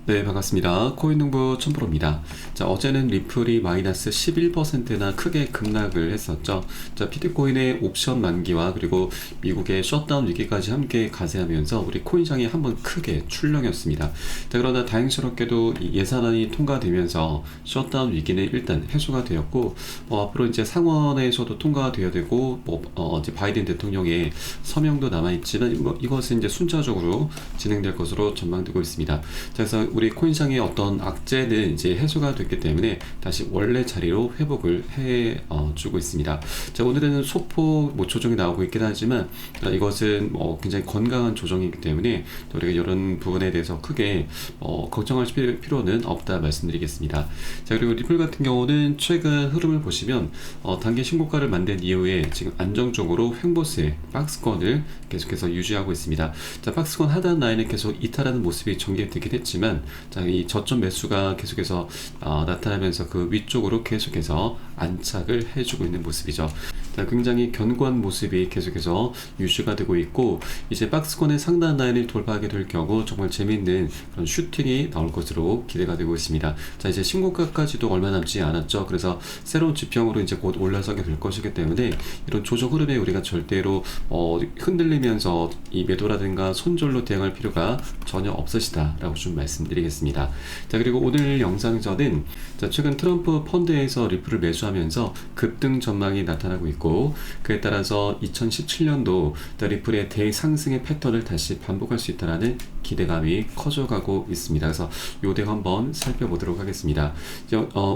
네, 반갑습니다. 코인농부 첨프로입니다. 자, 어제는 리플이 마이너스 11%나 크게 급락을 했었죠. 자, 비트코인의 옵션 만기와 그리고 미국의 셧다운 위기까지 함께 가세하면서 우리 코인장이 한번 크게 출렁였습니다. 자, 그러나 다행스럽게도 이 예산안이 통과되면서 셧다운 위기는 일단 해소가 되었고, 앞으로 이제 상원에서도 통과가 되어야 되고, 이제 바이든 대통령의 서명도 남아있지만, 이것은 이제 순차적으로 진행될 것으로 전망되고 있습니다. 자, 그래서 우리 코인상의 어떤 악재는 이제 해소가 됐기 때문에 다시 원래 자리로 회복을 해주고 있습니다. 자, 오늘은 소폭 조정이 나오고 있긴 하지만 이것은 굉장히 건강한 조정이기 때문에 우리가 이런 부분에 대해서 크게 걱정할 필요는 없다 말씀드리겠습니다. 자, 그리고 리플 같은 경우는 최근 흐름을 보시면 단기 신고가를 만든 이후에 지금 안정적으로 횡보세 박스권을 계속해서 유지하고 있습니다. 자, 박스권 하단 라인을 계속 이탈하는 모습이 전개되긴 했지만, 자, 이 저점 매수가 계속해서 나타나면서 그 위쪽으로 계속해서 안착을 해주고 있는 모습이죠. 자, 굉장히 견고한 모습이 계속해서 유지가 되고 있고, 이제 박스권의 상단 라인을 돌파하게 될 경우 정말 재미있는 그런 슈팅이 나올 것으로 기대가 되고 있습니다. 자, 이제 신고가까지도 얼마 남지 않았죠. 그래서 새로운 지평으로 이제 곧 올라서게 될 것이기 때문에 이런 조정 흐름에 우리가 절대로 흔들리면서 이 매도라든가 손절로 대응할 필요가 전혀 없으시다라고 좀 말씀드리겠습니다. 자, 그리고 오늘 영상전은 최근 트럼프 펀드에서 리플을 매수하면서 급등 전망이 나타나고 있고, 그에 따라서 2017년도 리플의 대상승의 패턴을 다시 반복할 수 있다는 기대감이 커져가고 있습니다. 그래서 요 내용 한번 살펴보도록 하겠습니다.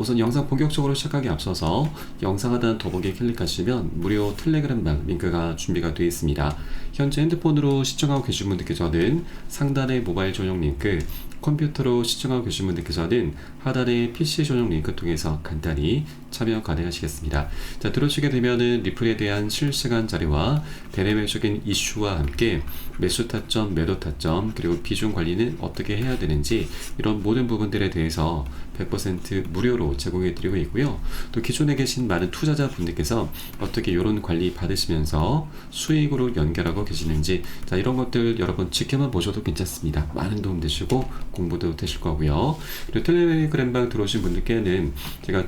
우선 영상 본격적으로 시작하기 앞서서 영상 하단 더보기에 클릭하시면 무료 텔레그램방 링크가 준비가 되어 있습니다. 현재 핸드폰으로 시청하고 계신 분들께서는 상단의 모바일 전용 링크, 컴퓨터로 시청하고 계신 분들께서는 하단의 PC 전용 링크 통해서 간단히 참여 가능하시겠습니다. 자, 들어오시게 되면은 리플에 대한 실시간 자료와 대내외적인 이슈와 함께 매수 타점, 매도 타점, 그리고 비중 관리는 어떻게 해야 되는지, 이런 모든 부분들에 대해서 100% 무료로 제공해 드리고 있고요. 또 기존에 계신 많은 투자자 분들께서 어떻게 이런 관리 받으시면서 수익으로 연결하고 계시는지, 자, 이런 것들 여러분 지켜만 보셔도 괜찮습니다. 많은 도움 되시고 공부도 되실 거고요. 그리고 텔레그램방 들어오신 분들께는 제가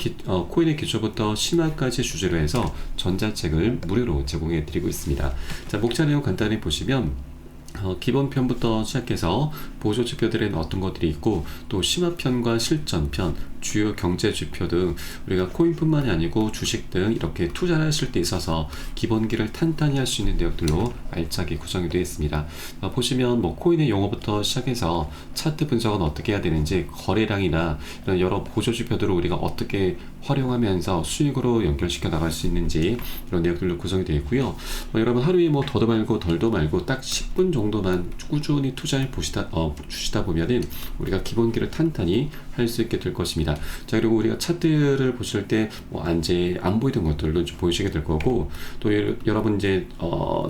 코인의 기초부터 심화까지 주제로 해서 전자책을 무료로 제공해 드리고 있습니다. 자, 목차 내용 간단히 보시면 기본편부터 시작해서 보조 지표들에는 어떤 것들이 있고, 또 심화편과 실전편, 주요 경제 지표 등 우리가 코인뿐만이 아니고 주식 등 이렇게 투자를 하실 때 있어서 기본기를 탄탄히 할 수 있는 내용들로 알차게 구성이 되어 있습니다. 보시면 코인의 용어부터 시작해서 차트 분석은 어떻게 해야 되는지, 거래량이나 이런 여러 보조 지표들을 우리가 어떻게 활용하면서 수익으로 연결시켜 나갈 수 있는지, 이런 내용들로 구성이 되어 있고요. 여러분 하루에 더도 말고 덜도 말고 딱 10분 정도만 꾸준히 투자해 주시다 보면은 우리가 기본기를 탄탄히 할 수 있게 될 것입니다. 자, 그리고 우리가 차트를 보실 때 이제 안 보이던 것들도 좀 보이시게 될 거고, 또 여러분 이제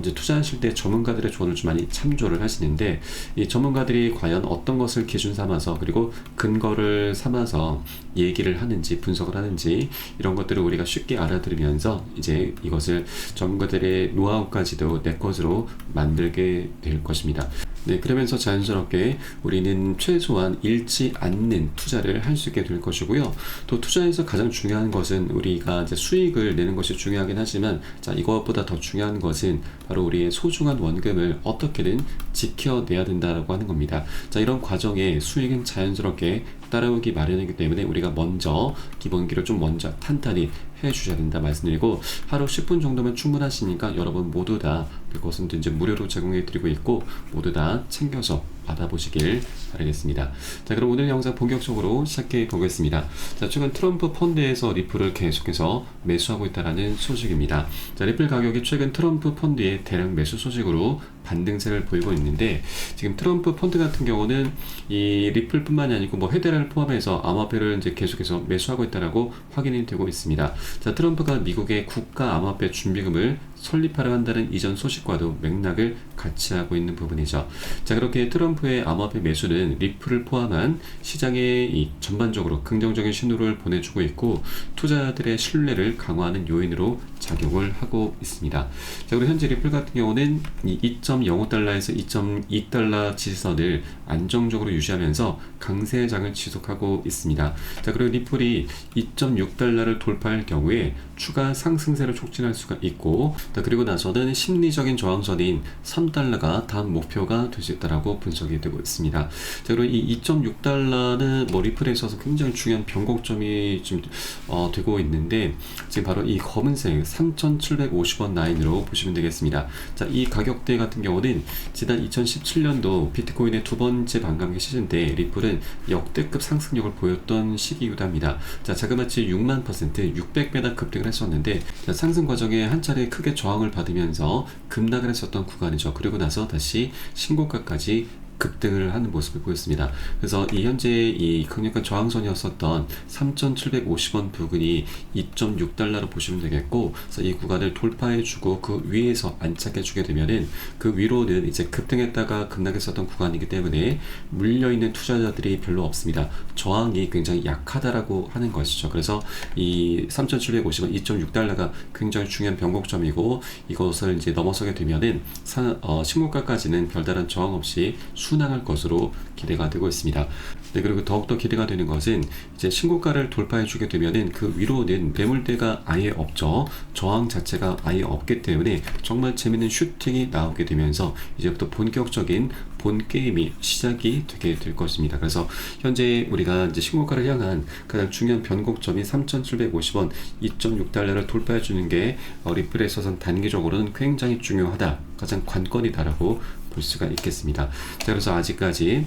투자하실 때 전문가들의 조언을 좀 많이 참조를 하시는데, 이 전문가들이 과연 어떤 것을 기준 삼아서 그리고 근거를 삼아서 얘기를 하는지, 분석을 하는지, 이런 것들을 우리가 쉽게 알아들으면서 이제 이것을 전문가들의 노하우까지도 내 것으로 만들게 될 것입니다. 네, 그러면서 자연스럽게 우리는 최소한 잃지 않는 투자를 할 수 있게 될 것이고요. 또 투자에서 가장 중요한 것은 우리가 이제 수익을 내는 것이 중요하긴 하지만, 자, 이것보다 더 중요한 것은 바로 우리의 소중한 원금을 어떻게든 지켜내야 된다고 하는 겁니다. 자, 이런 과정에 수익은 자연스럽게 따라오기 마련이기 때문에 우리가 먼저 기본기를 좀 먼저 탄탄히 해주셔야 된다 말씀드리고, 하루 10분 정도면 충분하시니까 여러분 모두 다 그것은 이제 무료로 제공해 드리고 있고, 모두 다 챙겨서 받아보시길 바라겠습니다. 자, 그럼 오늘 영상 본격적으로 시작해 보겠습니다. 자, 최근 트럼프 펀드에서 리플을 계속해서 매수하고 있다는 소식입니다. 자, 리플 가격이 최근 트럼프 펀드의 대량 매수 소식으로 반등세를 보이고 있는데, 지금 트럼프 펀드 같은 경우는 이 리플뿐만이 아니고 헤데라를 포함해서 암호화폐를 이제 계속해서 매수하고 있다라고 확인이 되고 있습니다. 자, 트럼프가 미국의 국가 암호화폐 준비금을 설립하려 한다는 이전 소식과도 맥락을 같이 하고 있는 부분이죠. 자, 그렇게 트럼프의 암호화폐 매수는 리플을 포함한 시장에 이 전반적으로 긍정적인 신호를 보내주고 있고 투자자들의 신뢰를 강화하는 요인으로 작용을 하고 있습니다. 자, 그리고 현재 리플 같은 경우는 이 2.05달러에서 2.2달러 지지선을 안정적으로 유지하면서 강세장을 지속하고 있습니다. 자, 그리고 리플이 2.6달러를 돌파할 경우에 추가 상승세를 촉진할 수가 있고, 그리고 나서는 심리적인 저항선인 3달러가 다음 목표가 될 수 있다라고 분석이 되고 있습니다. 자, 그리고 이 2.6달러는 뭐 리플에 있어서 굉장히 중요한 변곡점이 지금 되고 있는데, 지금 바로 이 검은색 3,750원 라인으로 보시면 되겠습니다. 자, 이 가격대 같은 경우는 지난 2017년도 비트코인의 두 번째 반감기 시즌 때 리플은 역대급 상승력을 보였던 시기이기도 합니다. 자, 자그마치 6만 %, 600배나 급등을 했었는데, 자, 상승 과정에 한 차례 크게 저항을 받으면서 급락을 했었던 구간이죠. 그리고 나서 다시 신고가까지 급등을 하는 모습을 보였습니다. 그래서 이 현재 이 강력한 저항선이었었던 3,750원 부근이 2.6달러로 보시면 되겠고, 그래서 이 구간을 돌파해주고 그 위에서 안착해주게 되면은 그 위로는 이제 급등했다가 급락했었던 구간이기 때문에 물려있는 투자자들이 별로 없습니다. 저항이 굉장히 약하다라고 하는 것이죠. 그래서 이 3,750원 2.6달러가 굉장히 중요한 변곡점이고, 이것을 이제 넘어서게 되면은 신고가까지는 별다른 저항 없이 순항할 것으로 기대가 되고 있습니다. 네, 그리고 더욱더 기대가 되는 것은 이제 신고가를 돌파해주게 되면은 그 위로는 매물대가 아예 없죠. 저항 자체가 아예 없기 때문에 정말 재밌는 슈팅이 나오게 되면서 이제부터 본격적인 본 게임이 시작이 되게 될 것입니다. 그래서 현재 우리가 이제 신고가를 향한 가장 중요한 변곡점이 3,750원 2.6달러를 돌파해 주는 게 리플에 있어서는 단기적으로는 굉장히 중요하다, 가장 관건이다라고 볼 수가 있겠습니다. 자, 그래서 아직까지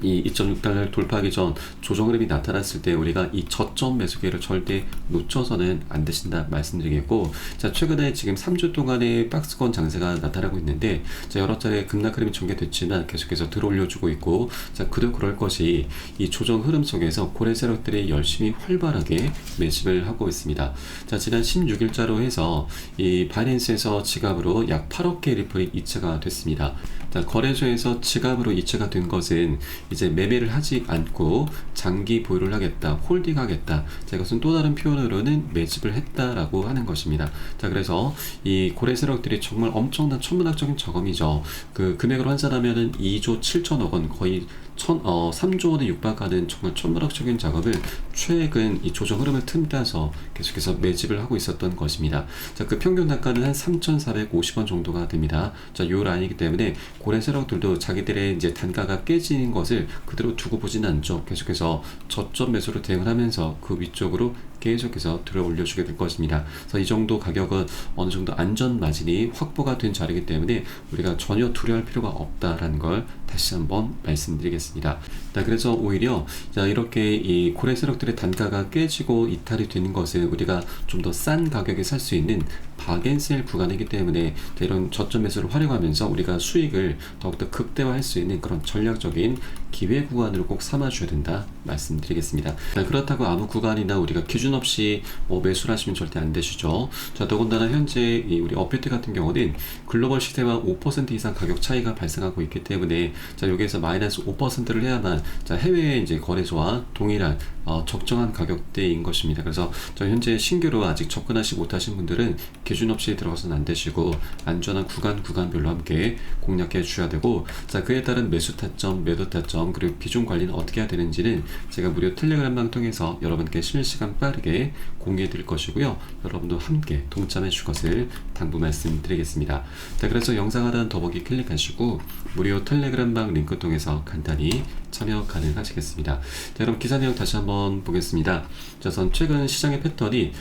이 2.6달러를 돌파하기 전 조정 흐름이 나타났을 때 우리가 이 저점 매수 기회를 절대 놓쳐서는 안 되신다 말씀드리겠고, 자, 최근에 지금 3주 동안의 박스권 장세가 나타나고 있는데, 자, 여러 차례 급락 흐름이 전개됐지만 계속해서 들어올려주고 있고, 자, 그도 그럴 것이 이 조정 흐름 속에서 고래 세력들이 열심히 활발하게 매집을 하고 있습니다. 자, 지난 16일자로 해서 이 바이낸스에서 지갑으로 약 8억 개 리플이 이체가 됐습니다. 자, 거래소에서 지갑으로 이체가 된 것은 이제 매매를 하지 않고 장기 보유를 하겠다, 홀딩하겠다. 자, 이것은 또 다른 표현으로는 매집을 했다라고 하는 것입니다. 자, 그래서 이 고래 세력들이 정말 엄청난 천문학적인 자금이죠. 그 금액으로 환산하면은 2조 7천억 원, 거의 3조 원에 육박하는 정말 천문학적인 작업을 최근 이 조정 흐름을 틈타서 계속해서 매집을 하고 있었던 것입니다. 자, 그 평균 단가는 한 3,450원 정도가 됩니다. 자, 요 라인이기 때문에 고래 세력들도 자기들의 이제 단가가 깨지는 것을 그대로 두고 보진 않죠. 계속해서 저점 매수로 대응을 하면서 그 위쪽으로 계속해서 들어 올려주게 될 것입니다. 그래서 이 정도 가격은 어느 정도 안전 마진이 확보가 된 자리이기 때문에 우리가 전혀 두려워할 필요가 없다라는 걸 다시 한번 말씀드리겠습니다. 자, 그래서 오히려 자, 이렇게 이 고래 세력들의 단가가 깨지고 이탈이 되는 것은 우리가 좀 더 싼 가격에 살 수 있는 박앤셀 구간이기 때문에 이런 저점 매수를 활용하면서 우리가 수익을 더욱더 극대화할 수 있는 그런 전략적인 기회 구간으로 꼭 삼아줘야 된다 말씀드리겠습니다. 자, 그렇다고 아무 구간이나 우리가 기준 없이 매수를 하시면 절대 안 되시죠. 자, 더군다나 현재 우리 업비트 같은 경우는 글로벌 시세와 5% 이상 가격 차이가 발생하고 있기 때문에 자, 여기에서 마이너스 5%를 해야만 자, 해외 이제 거래소와 동일한 적정한 가격대인 것입니다. 그래서 현재 신규로 아직 접근하지 못하신 분들은 기준 없이 들어가서는 안 되시고 안전한 구간별로 함께 공략해 주셔야 되고, 자, 그에 따른 매수 타점, 매도 타점, 그리고 비중 관리는 어떻게 해야 되는지는 제가 무료 텔레그램방 통해서 여러분께 실시간 빠르게 공유해 드릴 것이고요. 여러분도 함께 동참해 주실 것을 당부 말씀드리겠습니다. 자, 그래서 영상 하단 더보기 클릭하시고 무료 텔레그램방 링크 통해서 간단히 참여 가능하시겠습니다. 자, 여러분 기사 내용 다시 한번 보겠습니다. 자, 우선 최근 시장의 패턴이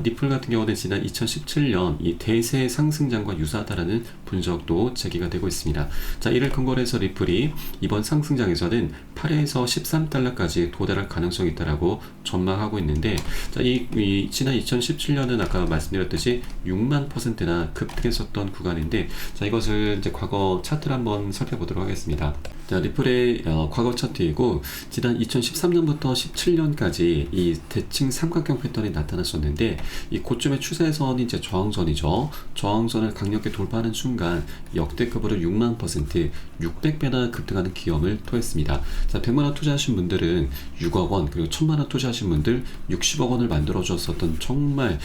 리플 같은 경우는 지난 2017년 이 대세 상승장과 유사하다라는 분석도 제기가 되고 있습니다. 자, 이를 근거로 해서 리플이 이번 상승장에서는 8에서 13달러까지 도달할 가능성이 있다라고 전망하고 있는데, 자, 이 지난 2017년은 아까 말씀드렸듯이 6만%나 급등했었던 구간인데, 자, 이것을 이제 과거 차트를 한번 살펴보도록 하겠습니다. 자, 리플의 과거 차트이고, 지난 2013년부터 17년까지 이 대칭 삼각형 패턴이 나타났었는데, 이 고점의 추세선이 이제 저항선이죠. 저항선을 강력히 돌파하는 순간 역대급으로 6만%, 600배나 급등하는 기염을 토했습니다. 자, 100만원 투자하신 분들은 6억원, 그리고 1000만원 투자하신 분들 60억원을 만들어줬었던 정말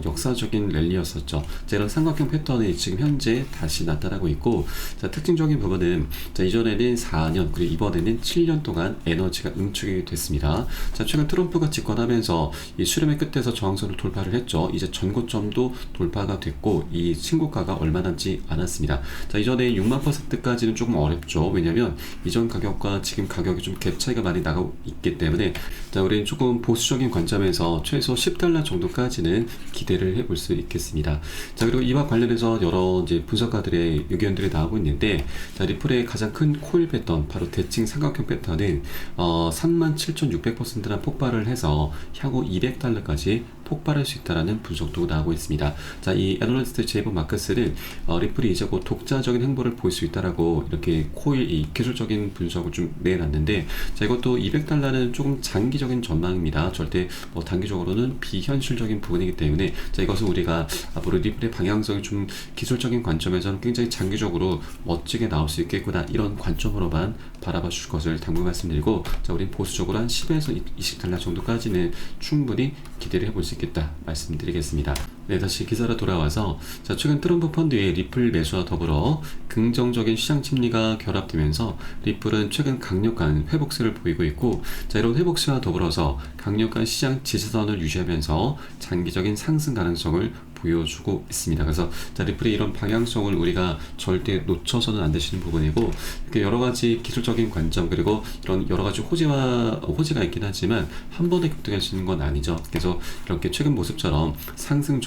역사적인 랠리였었죠. 자, 이런 삼각형 패턴이 지금 현재 다시 나타나고 있고, 자, 특징적인 부분은, 자, 이전에는 4년, 그리고 이번에는 7년 동안 에너지가 응축이 됐습니다. 자, 최근 트럼프가 집권하면서 이 수렴의 끝에서 저항선을 돌파를 했죠. 이제 전고점도 돌파가 됐고, 이 신고가가 얼마 남지 않았습니다. 자, 이전에 6만%까지는 조금 어렵죠. 왜냐면 이전 가격과 지금 가격이 좀 갭 차이가 많이 나고 있기 때문에, 자, 우리는 조금 보수적인 관점에서 최소 10달러 정도까지는 기대를 해볼 수 있겠습니다. 자, 그리고 이와 관련해서 여러 이제 분석가들의 의견들이 나오고 있는데, 자, 리플의 가장 큰 코일 패턴, 바로 대칭 삼각형 패턴은 37,600%나 폭발을 해서 향후 200달러까지 폭발할 수 있다는 분석도 나오고 있습니다. 자, 이 애널리스트 제이버 마크스는 리플이 이제 곧 독자적인 행보를 보일 수 있다라고 이렇게 코일 이 기술적인 분석을 좀 내놨는데, 자, 이것도 200달러는 조금 장기적인 전망입니다. 절대 뭐 단기적으로는 비현실적인 부분이기 때문에, 자, 이것은 우리가 앞으로 리플의 방향성이 좀 기술적인 관점에서는 굉장히 장기적으로 멋지게 나올 수 있겠구나, 이런 관점으로만 바라봐 주실 것을 당부 말씀드리고, 자, 우린 보수적으로 한 10에서 20달러 정도까지는 충분히 기대를 해볼 수 있겠다 말씀드리겠습니다. 네, 다시 기사로 돌아와서, 자, 최근 트럼프 펀드의 리플 매수와 더불어 긍정적인 시장 심리가 결합되면서 리플은 최근 강력한 회복세를 보이고 있고, 자, 이런 회복세와 더불어서 강력한 시장 지지선을 유지하면서 장기적인 상승 가능성을 보여주고 있습니다. 그래서, 자, 리플의 이런 방향성을 우리가 절대 놓쳐서는 안 되시는 부분이고, 이렇게 여러 가지 기술적인 관점, 그리고 이런 여러 가지 호재가 있긴 하지만 한 번에 급등할 수 있는 건 아니죠. 그래서 이렇게 최근 모습처럼 상승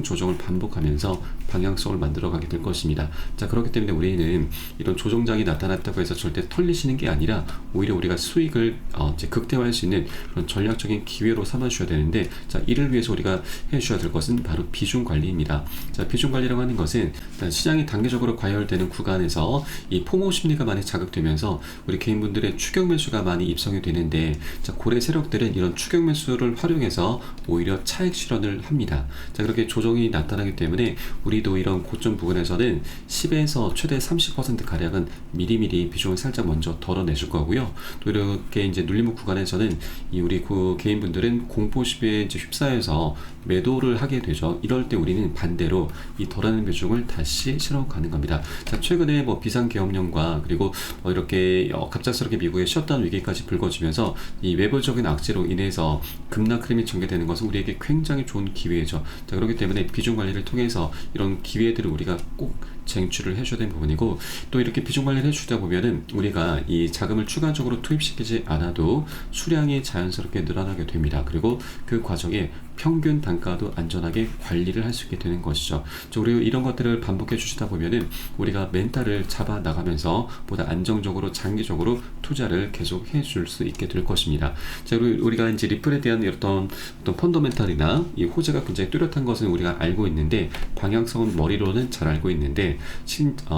조정을 반복하면서 방향성을 만들어가게 될 것입니다. 자, 그렇기 때문에 우리는 이런 조정장이 나타났다고 해서 절대 털리시는 게 아니라 오히려 우리가 수익을 이제 극대화할 수 있는 그런 전략적인 기회로 삼아주셔야 되는데, 자, 이를 위해서 우리가 해주셔야 될 것은 바로 비중 관리입니다. 자, 비중 관리라고 하는 것은 일단 시장이 단기적으로 과열되는 구간에서 이 포모 심리가 많이 자극되면서 우리 개인분들의 추격 매수가 많이 입성이 되는데, 자, 고래 세력들은 이런 추격 매수를 활용해서 오히려 차익 실현을 합니다. 자, 그렇게 조정이 나타나기 때문에 우리도 이런 고점 부분에서는 10에서 최대 30% 가량은 미리미리 비중을 살짝 먼저 덜어내줄 거고요. 또 이렇게 이제 눌림목 구간에서는 이 우리 개인분들은 공포심에 이제 휩싸여서 매도를 하게 되죠. 이럴 때 우리는 반대로 이 덜어낸 비중을 다시 실어 가는 겁니다. 자, 최근에 뭐 비상계엄령과 그리고 이렇게 갑작스럽게 미국의 셧다운 위기까지 불거지면서 이 외부적인 악재로 인해서 급락 흐름이 전개되는 것은 우리에게 굉장히 좋은 기회죠. 자, 그렇기 때문에 비중 관리를 통해서 이런 기회들을 우리가 꼭 쟁취를 해줘야 되는 부분이고, 또 이렇게 비중 관리를 해주다 보면은 우리가 이 자금을 추가적으로 투입시키지 않아도 수량이 자연스럽게 늘어나게 됩니다. 그리고 그 과정에 평균 단가도 안전하게 관리를 할 수 있게 되는 것이죠. 그리고 이런 것들을 반복해 주시다 보면은 우리가 멘탈을 잡아 나가면서 보다 안정적으로 장기적으로 투자를 계속 해줄 수 있게 될 것입니다. 자, 그리고 우리가 이제 리플에 대한 어떤 펀더멘탈이나 이 호재가 굉장히 뚜렷한 것은 우리가 알고 있는데, 방향성은 머리로는 잘 알고 있는데,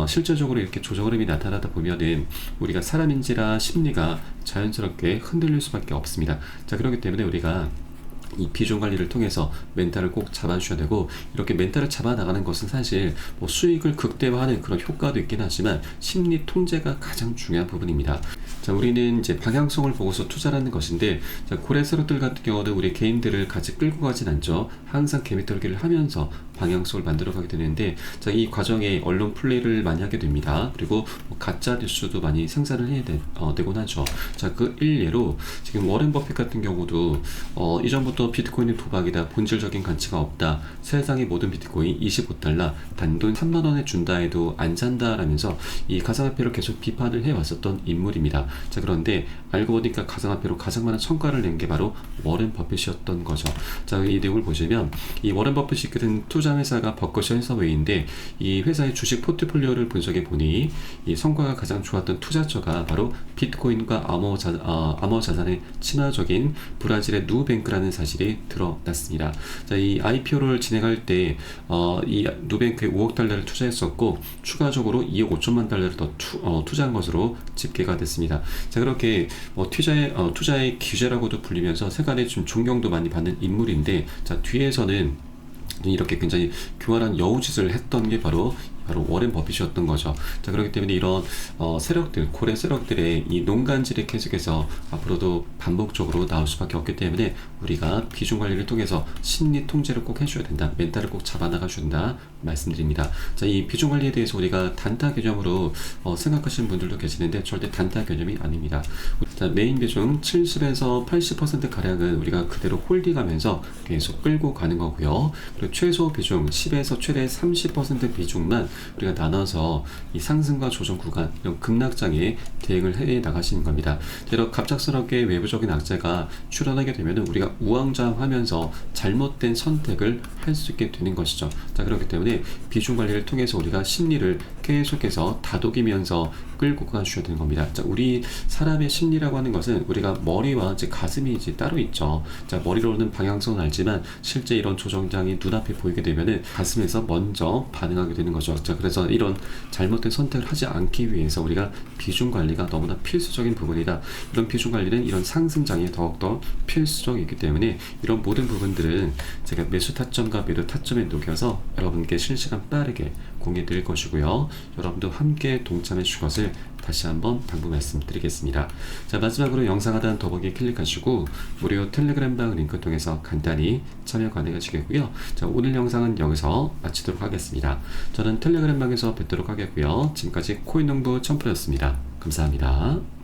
실제적으로 이렇게 조정 흐름이 나타나다 보면은 우리가 사람인지라 심리가 자연스럽게 흔들릴 수밖에 없습니다. 자, 그렇기 때문에 우리가 이 비중 관리를 통해서 멘탈을 꼭 잡아주셔야 되고, 이렇게 멘탈을 잡아 나가는 것은 사실 뭐 수익을 극대화하는 그런 효과도 있긴 하지만 심리 통제가 가장 중요한 부분입니다. 자, 우리는 이제 방향성을 보고서 투자하는 것인데, 자, 고래 세력들 같은 경우는 우리 개인들을 같이 끌고 가진 않죠. 항상 개미털기를 하면서 방향성을 만들어가게 되는데, 자, 이 과정에 언론 플레이를 많이 하게 됩니다. 그리고 뭐 가짜 뉴스도 많이 생산을 해야 되곤 하죠. 자, 그 일례로 지금 워렌 버핏 같은 경우도 이전부터 더욱더 비트코인은 도박이다. 본질적인 가치가 없다. 세상의 모든 비트코인 25달러 단돈 3만원에 준다 해도 안 산다라면서 이 가상화폐를 계속 비판을 해왔었던 인물입니다. 자, 그런데 알고 보니까 가상화폐로 가장 많은 성과를 낸 게 바로 워렌 버핏이었던 거죠. 자, 이 내용을 보시면 이 워렌 버핏이 이끄는 투자 회사가 버커셔 해서웨이인데 이 회사의 주식 포트폴리오를 분석해 보니 이 성과가 가장 좋았던 투자처가 바로 비트코인과 암호 자산의 친화적인 브라질의 누뱅크라는 사실이 드러났습니다. 자, 이 IPO를 진행할 때 이 누뱅크에 5억 달러를 투자했었고 추가적으로 2억 5천만 달러를 더 투자한 것으로 집계가 됐습니다. 자, 그렇게 투자의 규제라고도 불리면서 세간에 좀 존경도 많이 받는 인물인데, 자, 뒤에서는 이렇게 굉장히 교활한 여우짓을 했던 게 바로 워렌 버핏이었던 거죠. 자, 그렇기 때문에 이런 세력들, 고래 세력들의 이 농간질이 계속해서 앞으로도 반복적으로 나올 수밖에 없기 때문에 우리가 비중 관리를 통해서 심리 통제를 꼭 해줘야 된다. 멘탈을 꼭 잡아나가줘야 된다 말씀드립니다. 자, 이 비중 관리에 대해서 우리가 단타 개념으로 생각하시는 분들도 계시는데 절대 단타 개념이 아닙니다. 자, 메인 비중 70에서 80% 가량은 우리가 그대로 홀딩하면서 계속 끌고 가는 거고요. 그리고 최소 비중 10에서 최대 30% 비중만 우리가 나눠서 이 상승과 조정 구간, 이런 급락장에 대응을 해 나가시는 겁니다. 예로 갑작스럽게 외부적인 악재가 출현하게 되면 우리가 우왕좌왕하면서 잘못된 선택을 할 수 있게 되는 것이죠. 자, 그렇기 때문에 비중 관리를 통해서 우리가 심리를 계속해서 다독이면서 끌고 가주셔야 되는 겁니다. 자, 우리 사람의 심리라고 하는 것은 우리가 머리와 이제 가슴이 이제 따로 있죠. 자, 머리로는 방향성은 알지만 실제 이런 조정장이 눈앞에 보이게 되면은 가슴에서 먼저 반응하게 되는 거죠. 자, 그래서 이런 잘못된 선택을 하지 않기 위해서 우리가 비중 관리가 너무나 필수적인 부분이다. 이런 비중 관리는 이런 상승장에 더욱더 필수적이기 때문에 이런 모든 부분들은 제가 매수 타점과 매도 타점에 녹여서 여러분께 실시간 빠르게 공유 드릴 것이고요. 여러분도 함께 동참해 주실 것을 다시 한번 당부 말씀드리겠습니다. 자, 마지막으로 영상 하단 더보기 클릭하시고 무료 텔레그램 방 링크 통해서 간단히 참여 가능하시겠고요. 자, 오늘 영상은 여기서 마치도록 하겠습니다. 저는 텔레그램 방에서 뵙도록 하겠고요. 지금까지 코인농부 첨프였습니다. 감사합니다.